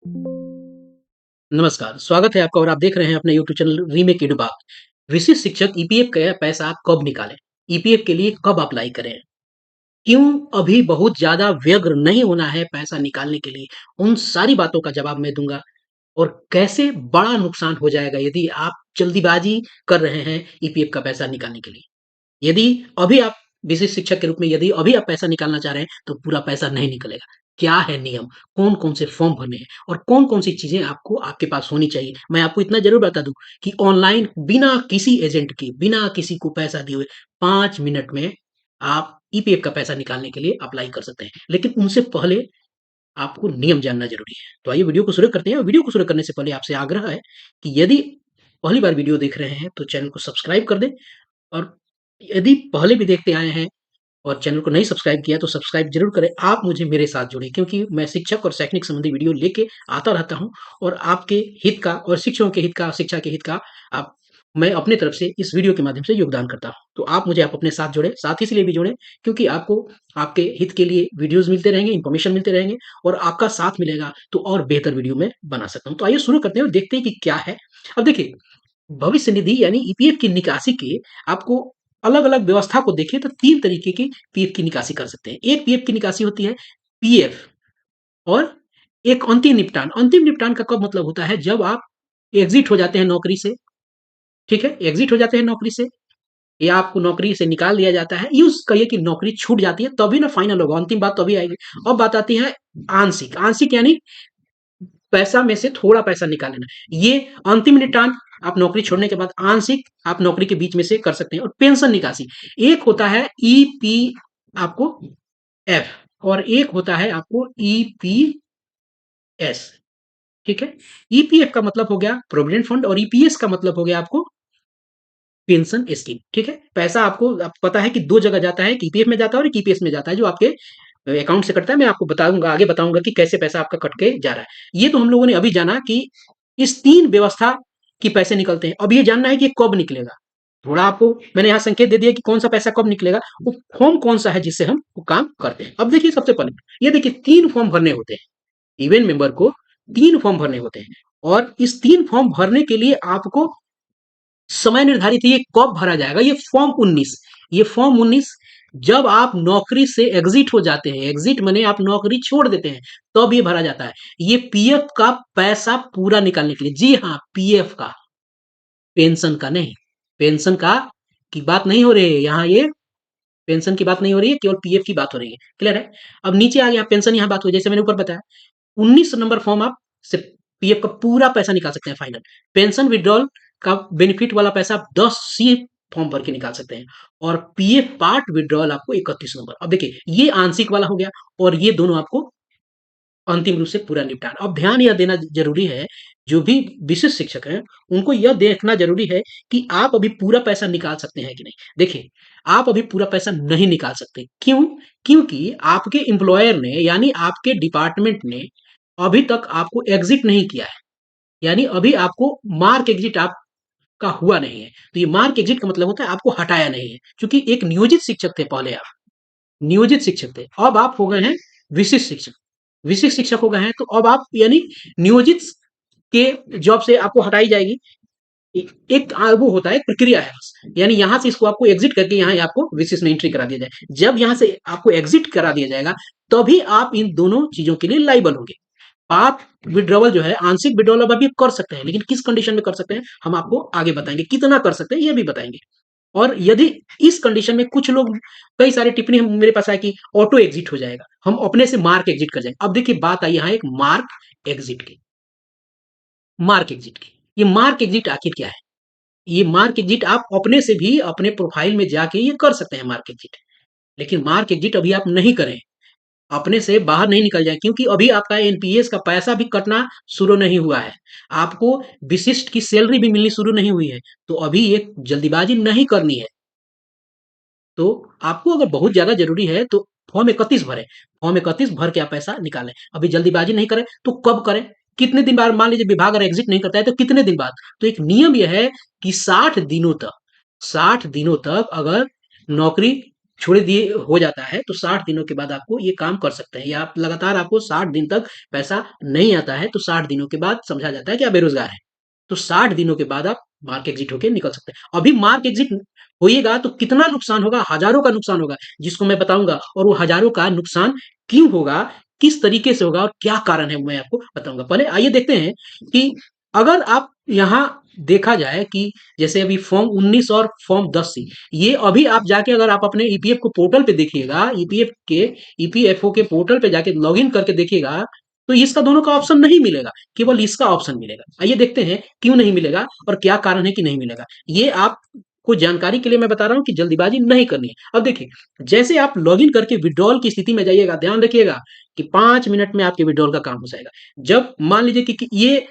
नमस्कार, स्वागत है आपका और आप देख रहे हैं अपने यूट्यूब चैनल रीमेक एडुबा। विशिष्ट शिक्षक ईपीएफ का पैसा कब निकालें? ईपीएफ के लिए कब अप्लाई करें? क्यों अभी बहुत ज़्यादा व्यग्र नहीं होना है पैसा निकालने के लिए? उन सारी बातों का जवाब मैं दूँगा और कैसे बड़ा नुकसान हो जाएगा यदि आप जल्दीबाज़ी कर रहे हैं ईपीएफ का पैसा निकालने के लिए। यदि अभी आप विशिष्ट शिक्षक के रूप में यदि अभी आप पैसा निकालना चाह रहे हैं, तो पूरा पैसा नहीं निकलेगा। क्या है नियम? कौन-कौन से फॉर्म भरने हैं और कौन-कौन सी चीज़ें आपको आपके पास होनी चाहिए? मैं आपको इतना ज़रूर बता दूँ कि ऑनलाइन बिना किसी एजेंट के, बिना किसी को पैसा दिए हुए 5 मिनट में आप ईपीएफ का पैसा निकालने के लिए अप्लाई कर सकते हैं। लेकिन उनसे पहले आपको नियम जानना ज़रूरी है। तो आइए वीडियो को शुरू करते हैं और वीडियो को शुरू करने से पहले आपसे आग्रह है कि यदि पहली बार वीडियो देख रहे हैं, तो चैनल को सब्सक्राइब कर दें और यदि पहले भी देखते आए हैं और चैनल को नहीं सब्सक्राइब किया तो सब्सक्राइब ज़रूर करें। आप मुझे मेरे साथ जोड़ें क्योंकि मैं शिक्षक और शैक्षणिक संबंधी वीडियो लेके आता रहता हूँ और आपके हित का और शिक्षकों के हित का, शिक्षा के हित का आप मैं अपनी तरफ से इस वीडियो के माध्यम से योगदान करता हूँ। तो आप अपने साथ जोड़ें, साथ इसलिए भी जोड़ें क्योंकि आपको आपके हित के लिए वीडियोज़ मिलते रहेंगे, इन्फॉर्मेशन मिलते रहेंगे और आपका साथ मिलेगा तो और बेहतर वीडियो मैं बना सकता हूँ। तो आइए शुरू करते हैं और देखते हैं कि क्या है। अब देखिए भविष्य निधि यानी ईपीएफ की निकासी के आपको अलग-अलग व्यवस्था को देखें तो 3 तरीके की पीएफ की निकासी कर सकते हैं। एक पीएफ की निकासी होती है पीएफ और एक अंतिम निपटान। अंतिम निपटान का कब मतलब होता है जब आप एग्ज़िट हो जाते हैं नौकरी से, ठीक है? एग्ज़िट हो जाते हैं नौकरी से या आपको नौकरी से निकाल दिया जाता है, यूँ कहिए कि नौकरी छूट जाती है तभी ना फाइनल होगा, अंतिम बात तभी आएगी। अब बात आती है आंशिक, आंशिक यानी पैसा में से थोड़ा पैसा निकाल लेना। ये अंतिम निपटान आप नौकरी छोड़ने के बाद आंशिक आप नौकरी के बीच में से कर सकते हैं और पेंशन निकासी। एक होता है ईपी आपको एफ और एक होता है आपको ईपीएस, ठीक है? ईपीएफ का मतलब हो गया प्रोविडेंट फंड और ईपीएस का मतलब हो गया आपको पेंशन स्कीम, ठीक है? पैसा आपको पता है कि 2 जगह जाता है, एक ईपीएफ में जाता है और एक ईपीएस में जाता है जो आपके अकाउंट से कटता है। मैं आपको बताऊँगा, आगे बताऊँगा कि कैसे पैसा आपका कट के जा रहा है। ये तो हम लोगों ने अभी जाना कि इस 3 व्यवस्था की पैसे निकलते हैं। अब ये जानना है कि ये कब निकलेगा। थोड़ा आपको मैंने यहाँ संकेत दे दिया कि कौन-सा पैसा कब निकलेगा, वो फॉर्म कौन-सा है जिससे हम वो काम करते हैं। अब देखिए सबसे पहले, ये देखिए 3 फॉर्म भरने होते हैं। इवेंट मेंबर को 3 फॉर्म भरने होते हैं और इस 3 फॉर्म भरने के लिए आपको समय निर्धारित है, ये कब भरा जाएगा, ये फॉर्म 19, ये फॉर्म 19 जब आप नौकरी से एग्जिट हो जाते हैं, एग्जिट माने आप नौकरी छोड़ देते हैं, तब ये भरा जाता है। ये पीएफ का पैसा पूरा निकालने के लिए, जी हाँ, पीएफ का, पेंशन का नहीं। पेंशन का की बात नहीं हो रही है, यहाँ ये पेंशन की बात नहीं हो रही है, केवल पीएफ की बात हो रही है। क्लियर है? अब नीचे आ गया पेंशन, यहाँ बात हुई जैसे मैंने ऊपर बताया। 19 नंबर फॉर्म आप से पीएफ का पूरा पैसा निकाल सकते हैं फाइनल। पेंशन विथड्रॉल का बेनिफिट वाला पैसा आप 10 सी फॉर्म भर के निकाल सकते हैं और पीएफ पार्ट विथड्रॉल आपको 31 नंबर। अब देखिए ये आंशिक वाला हो गया और ये दोनों आपको अंतिम रूप से पूरा निपटान। अब ध्यान यह देना ज़रूरी है, जो भी विशिष्ट शिक्षक हैं, उनको यह देखना ज़रूरी है कि आप अभी पूरा पैसा निकाल सकते हैं कि नहीं। देखिए, आप अभी पूरा पैसा नहीं निकाल सकते। क्यों? क्योंकि आपके एम्प्लॉयर ने यानी आपके डिपार्टमेंट ने अभी तक आपको एग्ज़िट नहीं किया है। यानी अभी आपको मार्क एग्ज़िट आपका हुआ नहीं है। तो ये मार्क एग्ज़िट का मतलब होता है आपको हटाया नहीं है। चूँकि एक नियोजित शिक्षक थे पहले आप, नियोजित शिक्षक थे। अब आप हो गए हैं विशिष्ट शिक्षक। विशिष्ट शिक्षक हो गए हैं तो अब आप यानी नियोजित के जॉब से आपको हटाई जाएगी। एक वो होता है, एक प्रक्रिया है बस। यानी यहाँ से इसको आपको एग्ज़िट करके यहाँ आपको विशिष्ट में एंट्री करा दिया जाए। जब यहाँ से आपको एग्ज़िट करा दिया जाएगा, तभी आप इन दोनों चीज़ों के लिए लायबल होंगे। आप विथड्रॉवल जो है, आंशिक विथड्रॉवल अब अभी कर सकते हैं, लेकिन किस कंडीशन में कर सकते हैं, हम आपको आगे बताएँगे। कितना कर सकते हैं, ये भी बताएँगे। और यदि इस कंडीशन में कुछ लोग कई सारे टिप्पणी हम मेरे पास आए कि ऑटो एग्जिट हो जाएगा, हम अपने से मार्क एग्जिट कर जाएंगे। अब देखिए बात आई यहाँ एक मार्क एग्जिट की, मार्क एग्जिट की। ये मार्क एग्जिट आखिर क्या है? ये मार्क एग्जिट आप अपने से भी अपने प्रोफाइल में जाके ये कर सकते हैं मार्क एग्जिट। लेकिन मार्क एग्जिट अभी आप नहीं करें, अपने से बाहर नहीं निकल जाए क्योंकि अभी आपका एनपीएस का पैसा भी कटना शुरू नहीं हुआ है। आपको विशिष्ट की सैलरी भी मिलनी शुरू नहीं हुई है। तो अभी ये जल्दीबाजी नहीं करनी है। तो आपको अगर बहुत ज़्यादा ज़रूरी है तो फॉर्म 31 भरें। फॉर्म 31 भर के आप पैसा निकालें। अभी जल्दीबाज़ी नहीं करें तो कब करें? कितने दिन बाद मान लीजिए विभाग अगर एग्ज़िट नहीं करता है तो कितने दिन बाद? तो एक नियम ये है कि 60 दिनों तक 60 दिनों तक अगर नौकरी छोड़ दिए हो जाता है तो 60 दिनों के बाद आपको ये काम कर सकते हैं, या आप लगातार आपको 60 दिन तक पैसा नहीं आता है तो 60 दिनों के बाद समझा जाता है कि आप बेरोजगार हैं। तो 60 दिनों के बाद आप मार्क एग्जिट होके निकल सकते हैं। अभी मार्क एग्जिट होइएगा तो कितना नुकसान होगा, हजारों का नुकसान होगा, जिसको मैं बताऊंगा, और वो हजारों का नुकसान क्यों होगा, किस तरीके से होगा और क्या कारण है, मैं आपको बताऊंगा। पहले आइए देखते हैं कि अगर आप यहाँ देखा जाए कि जैसे अभी फॉर्म 19 और फॉर्म 10 सी, ये अभी आप जाके अगर आप अपने ईपीएफ को पोर्टल पे देखिएगा, ईपीएफओ के पोर्टल पे जाके लॉगिन करके देखिएगा, तो इसका दोनों का ऑप्शन नहीं मिलेगा, केवल इसका ऑप्शन मिलेगा। आइए देखते हैं क्यों नहीं मिलेगा और क्या कारण है कि नहीं मिलेगा। ये आपको जानकारी के लिए मैं बता रहा हूं कि जल्दीबाजी नहीं करनी है। अब देखिए, जैसे आप लॉगिन करके विड्रॉल की स्थिति में जाइएगा, ध्यान रखिएगा कि 5 मिनट में आपके विड्रॉल का काम हो जाएगा। जब मान लीजिए कि ये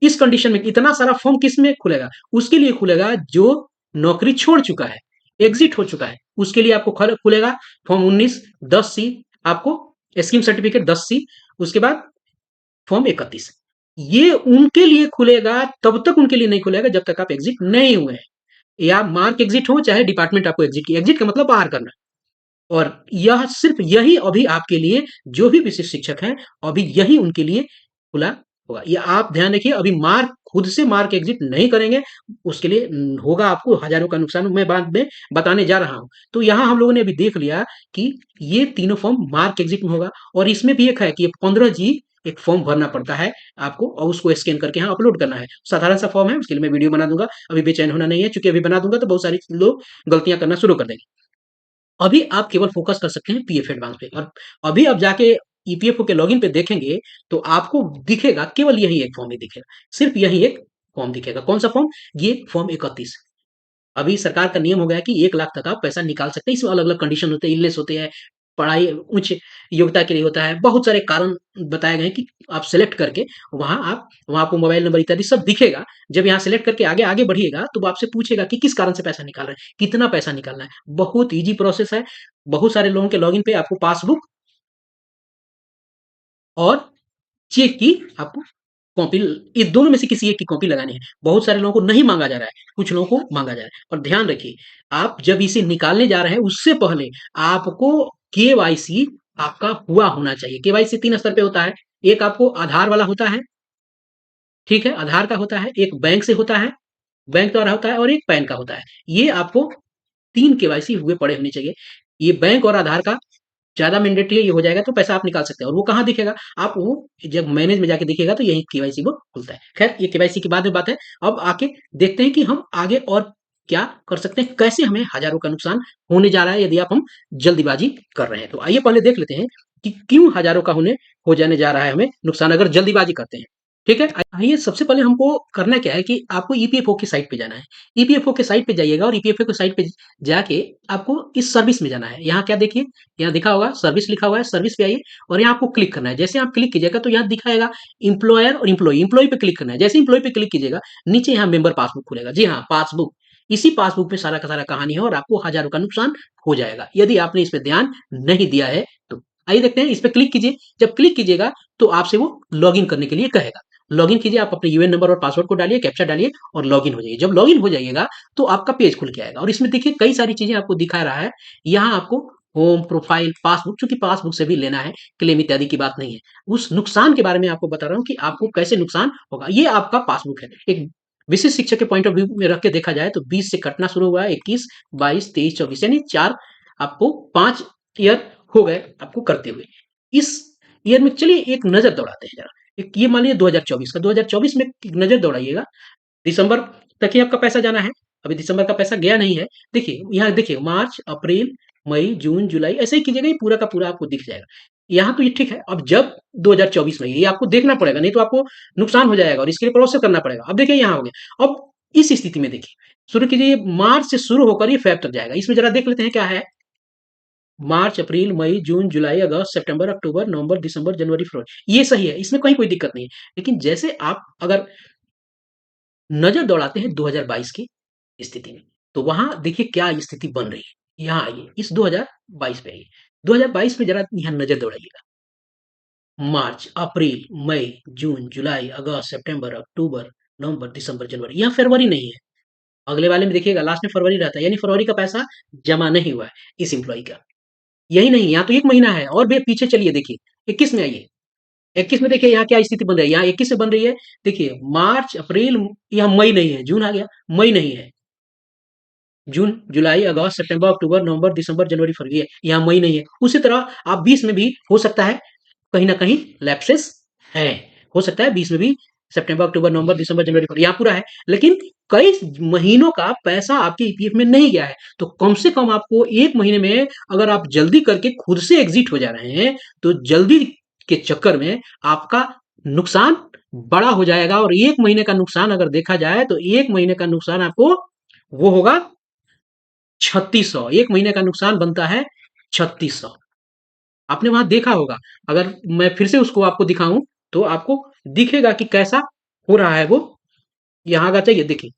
इस कंडीशन में इतना सारा फॉर्म किस में खुलेगा, उसके लिए खुलेगा जो नौकरी छोड़ चुका है, एग्जिट हो चुका है, उसके लिए आपको खुलेगा फॉर्म 19 10 सी, आपको स्कीम सर्टिफिकेट 10 सी, उसके बाद फॉर्म 31। ये उनके लिए खुलेगा, तब तक उनके लिए नहीं खुलेगा जब तक आप एग्जिट नहीं हुए हैं, या मार्क एग्जिट हो चाहे डिपार्टमेंट आपको एग्जिट की, एग्जिट का मतलब बाहर करना। और यह सिर्फ यही अभी आपके लिए, जो भी विशिष्ट शिक्षक हैं, अभी यही उनके लिए खुला होगा। ये आप ध्यान रखिए, अभी मार्क खुद से मार्क एग्जिट नहीं करेंगे, उसके लिए होगा आपको हजारों का नुकसान, मैं बाद में बताने जा रहा हूं। तो यहां हम लोगों ने अभी देख लिया कि ये तीनों फॉर्म मार्क एग्जिट में होगा, और इसमें भी एक है कि 15 जी एक फॉर्म भरना पड़ता है आपको, और उसको स्कैन करके यहाँ अपलोड करना है। साधारण सा फॉर्म है, उसके लिए मैं वीडियो बना दूंगा, अभी बेचैन होना नहीं है, क्योंकि अभी बना दूंगा तो बहुत सारे लोग गलतियां करना शुरू कर देंगे। अभी आप केवल फोकस कर सकते हैं पीएफ एडवांस पे, और अभी आप जाके ईपीएफओ के लॉगिन पे देखेंगे तो आपको दिखेगा केवल यही एक फॉर्म ही दिखेगा, सिर्फ यही एक फॉर्म दिखेगा। कौन सा फॉर्म? ये फॉर्म 31। अभी सरकार का नियम हो गया है कि 1 लाख तक आप पैसा निकाल सकते हैं। इसमें अलग अलग कंडीशन होते हैं, इलनेस होते हैं, पढ़ाई उच्च योग्यता के लिए होता है, बहुत सारे कारण बताए गए हैं कि आप सेलेक्ट करके वहां आपको मोबाइल नंबर इत्यादि सब दिखेगा। जब यहाँ सेलेक्ट करके आगे आगे बढ़िएगा तो वो आपसे पूछेगा कि किस कारण से पैसा निकाल रहे हैं, कितना पैसा निकालना है। बहुत ईजी प्रोसेस है। बहुत सारे लोगों के लॉगिन पे आपको पासबुक और चेक की आपको कॉपी, ये दोनों में से किसी एक की कॉपी लगानी है। बहुत सारे लोगों को नहीं मांगा जा रहा है, कुछ लोगों को मांगा जा रहा है। और ध्यान रखिए, आप जब इसे निकालने जा रहे हैं उससे पहले आपको केवाईसी आपका हुआ होना चाहिए। केवाईसी 3 स्तर पे होता है। एक आपको आधार वाला होता है, ठीक है, आधार का होता है, एक बैंक से होता है, बैंक द्वारा होता है, और एक पैन का होता है। ये आपको 3 केवाईसी हुए पड़े होने चाहिए। ये बैंक और आधार का ज़्यादा मैंडेटरी ये हो जाएगा तो पैसा आप निकाल सकते हैं। और वो कहाँ दिखेगा? आप वो जब मैनेज में जाके देखिएगा तो यही केवाईसी वो खुलता है। खैर, ये केवाईसी की बाद में बात है। अब आके देखते हैं कि हम आगे और क्या कर सकते हैं, कैसे हमें हजारों का नुकसान होने जा रहा है यदि आप हम जल्दीबाजी कर रहे हैं। तो आइए पहले देख लेते हैं कि क्यों हजारों का होने हो जाने जा रहा है हमें नुकसान अगर जल्दीबाजी करते हैं। ठीक है, आइए सबसे पहले हमको करना क्या है कि आपको ईपीएफओ की साइट पे जाना है। ईपीएफओ के साइट पे जाइएगा, और ईपीएफओ की साइट पे जाके आपको इस सर्विस में जाना है। यहाँ क्या देखिए, यहाँ दिखा होगा सर्विस लिखा हुआ है, सर्विस पे आइए और यहाँ आपको क्लिक करना है। जैसे आप क्लिक कीजिएगा तो यहाँ दिखाएगा इंप्लॉयर और इंप्लॉई, इंप्लॉई पे क्लिक करना है। जैसे इंप्लॉई पे क्लिक कीजिएगा, नीचे यहाँ मेंबर पासबुक खुलेगा। जी हाँ, पासबुक। इसी पासबुक में सारा का सारा कहानी है, और आपको हजारों का नुकसान हो जाएगा यदि आपने इस पे ध्यान नहीं दिया है तो। आइए देखते हैं, इस पे क्लिक कीजिए। जब क्लिक कीजिएगा तो आपसे वो लॉगिन करने के लिए कहेगा। लॉगिन कीजिए, आप अपने यूएन नंबर और पासवर्ड को डालिए, कैप्चा डालिए और लॉगिन हो जाइए। जब लॉगिन हो जाइएगा तो आपका पेज खुल के आएगा, और इसमें देखिए कई सारी चीजें आपको दिखा रहा है। यहाँ आपको होम, प्रोफाइल, पासबुक, चूंकि पासबुक से भी लेना है, क्लेम इत्यादि की बात नहीं है। उस नुकसान के बारे में आपको बता रहा हूँ कि आपको कैसे नुकसान होगा। ये आपका पासबुक है। एक विशिष्ट शिक्षक के पॉइंट ऑफ व्यू में रख के देखा जाए तो 20 से कटना शुरू हुआ है, 21, 22, 23, 24, यानी चार, आपको 5 ईयर हो गए आपको करते हुए। इस ईयर में चलिए एक नजर दौड़ाते हैं जरा। एक ये मान लीजिए 2024 का, 2024 में एक नजर दौड़ाइएगा। दिसंबर तक ही आपका पैसा जाना है। अभी दिसंबर का पैसा गया नहीं है। देखिए यहाँ देखिए, मार्च, अप्रैल, मई, जून, जुलाई, ऐसे ही कीजिएगा, ये पूरा का पूरा आपको दिख जाएगा। यहाँ तो ये ठीक है। अब जब 2024 में ये आपको देखना पड़ेगा, नहीं तो आपको नुकसान हो जाएगा और इसके लिए प्रोसेस करना पड़ेगा। अब देखिए यहाँ हो गया। अब इस स्थिति में देखिए, शुरू कीजिए, मार्च से शुरू होकर ये फेब तक जाएगा। इसमें जरा देख लेते हैं क्या है। मार्च, अप्रैल, मई, जून, जुलाई, अगस्त, सितंबर, अक्टूबर, नवंबर, दिसंबर, जनवरी, फरवरी, ये सही है, इसमें कहीं कोई दिक्कत नहीं है। लेकिन जैसे आप अगर नजर दौड़ाते हैं 2022 की स्थिति में, तो वहां देखिए क्या स्थिति बन रही है। यहाँ आइए, इस 2022 पे आइए। 2022 में जरा यहाँ नजर दौड़ाइएगा। मार्च, अप्रैल, मई, जून, जुलाई, अगस्त, सितंबर, अक्टूबर, नवंबर, दिसंबर, जनवरी, यहाँ फरवरी नहीं है। अगले वाले में देखिएगा लास्ट में फरवरी रहता है, यानी फरवरी का पैसा जमा नहीं हुआ है इस एम्प्लॉयी का। यही नहीं, यहाँ तो 1 महीना है और भी पीछे चलिए देखिए, 21 में आइए। 21 में देखिए यहाँ क्या स्थिति बन रही है, यहाँ 21 में बन रही है, देखिए मार्च, अप्रैल, यहाँ मई नहीं है, जून आ गया, मई नहीं है। जून, जुलाई, अगस्त, सितंबर, अक्टूबर, नवंबर, दिसंबर, जनवरी, फरवरी है, यहाँ मई नहीं है। उसी तरह आप 20 में भी हो सकता है कहीं न कहीं लैप्सेस है। हो सकता है 20 में भी सितंबर, अक्टूबर, नवंबर, दिसंबर, जनवरी, फरवरी यहाँ पूरा है। लेकिन कई महीनों का पैसा आपके ईपीएफ में नहीं गया है। तो कम से कम आपको 1 महीने में अगर आप जल्दी करके खुद से एग्ज़िट हो जा रहे हैं, तो जल्दी के चक्कर में आपका नुकसान बड़ा हो जाएगा और 1 महीने का नुकसान अगर देखा जाए तो 1 महीने का नुकसान आपको वो होगा 3600। 1 महीने का नुकसान बनता है 3600। आपने वहां देखा होगा, अगर मैं फिर से उसको आपको दिखाऊं तो आपको दिखेगा कि कैसा हो रहा है वो। यहाँ का चाहिए, देखिए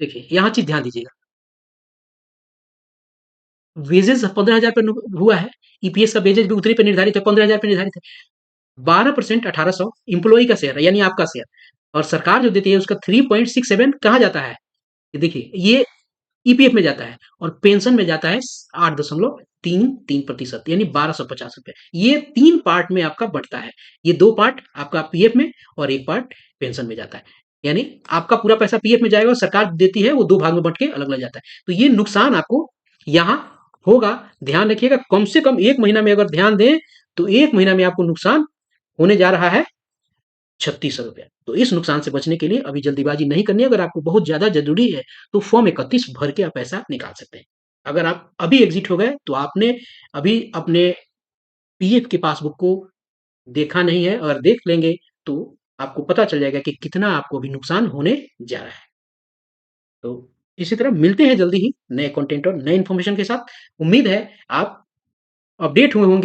देखिए यहाँ चीज ध्यान दीजिएगा, वेजेस 15,000 पे हुआ है, ईपीएस का वेजेस भी उतने पे निर्धारित है, 15,000 पे निर्धारित है। 12% 1800 इंप्लॉई का शेयर है, यानी आपका शेयर, और सरकार जो देती है उसका 3.67 कहाँ जाता है, ये देखिए ये ईपीएफ में जाता है और पेंशन में जाता है 8.33%, यानी 1250 रुपए। ये 3 पार्ट में आपका बढ़ता है, ये 2 पार्ट आपका पीएफ में और 1 पार्ट पेंशन में जाता है। यानी आपका पूरा पैसा पीएफ में जाएगा और सरकार देती है वो 2 भाग में बंट के अलग अलग जाता है। तो ये नुकसान आपको यहाँ होगा, ध्यान रखिएगा। कम से कम 1 महीना में अगर ध्यान दें तो 1 महीना में आपको नुकसान होने जा रहा है 3600 रुपया। तो इस नुकसान से बचने के लिए अभी जल्दीबाजी नहीं करनी है। अगर आपको बहुत ज्यादा जरूरी है तो फॉर्म 31 भर के आप पैसा निकाल सकते हैं। अगर आप अभी एग्जिट हो गए तो आपने अभी अपने पीएफ की पासबुक को देखा नहीं है, अगर देख लेंगे तो आपको पता चल जाएगा कि कितना आपको अभी नुकसान होने जा रहा है। तो इसी तरह मिलते हैं जल्दी ही नए कंटेंट और नए इन्फॉर्मेशन के साथ। उम्मीद है आप अपडेट हुए होंगे।